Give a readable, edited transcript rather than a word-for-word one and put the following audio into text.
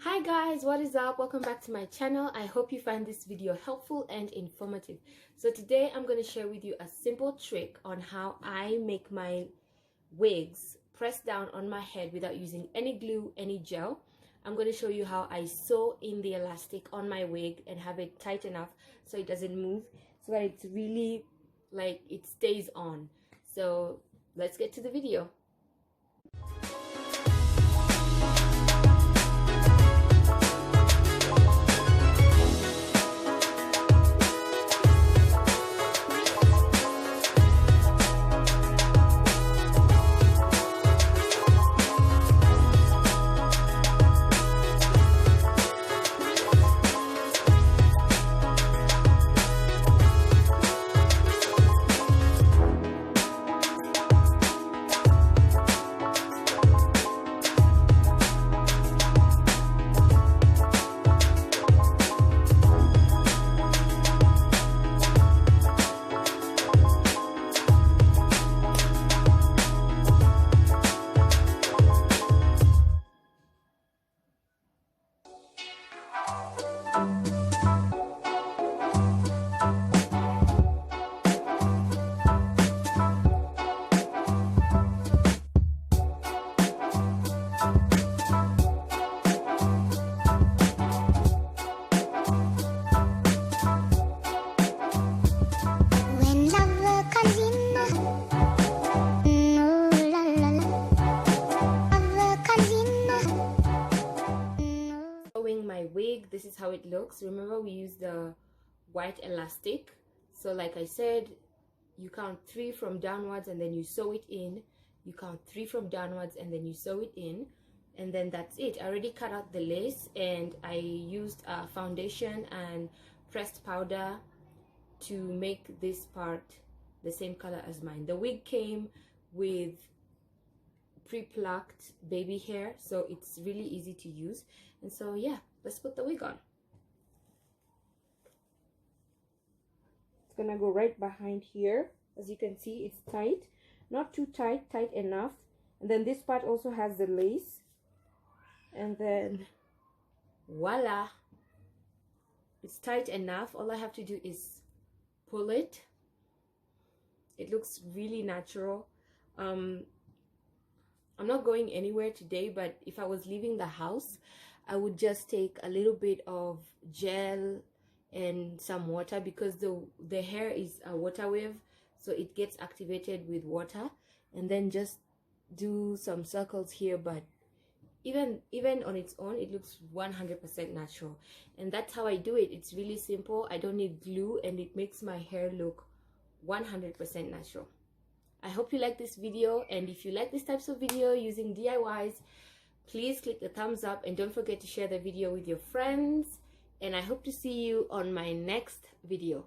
Hi guys, what is up? Welcome back to my channel. I hope you find this video helpful and informative. So today I'm going to share with you a simple trick on how I make my wigs press down on my head without using any glue, any gel. I'm going to show you how I sew in the elastic on my wig and have it tight enough so it doesn't move, so that it's really like it stays on. So let's get to the video. My wig, this is how it looks. Remember, we used the white elastic, so like I said, you count 3 from downwards and then you sew it in, you count 3 from downwards and then you sew it in, and then that's it. I already cut out the lace and I used foundation and pressed powder to make this part the same color as mine. The wig came with pre-plucked baby hair, so it's really easy to use. And so yeah, let's put the wig on. It's gonna go right behind here. As you can see, it's tight, not too tight, tight enough. And then this part also has the lace, and then voila, it's tight enough. All I have to do is pull it. It looks really natural. I'm not going anywhere today, but if I was leaving the house, I would just take a little bit of gel and some water, because the hair is a water wave, so it gets activated with water, and then just do some circles here. But even on its own, it looks 100% natural, and that's how I do it. It's really simple. I don't need glue, and it makes my hair look 100% natural. I hope you like this video, and if you like these types of video using DIYs, please click the thumbs up and don't forget to share the video with your friends, and I hope to see you on my next video.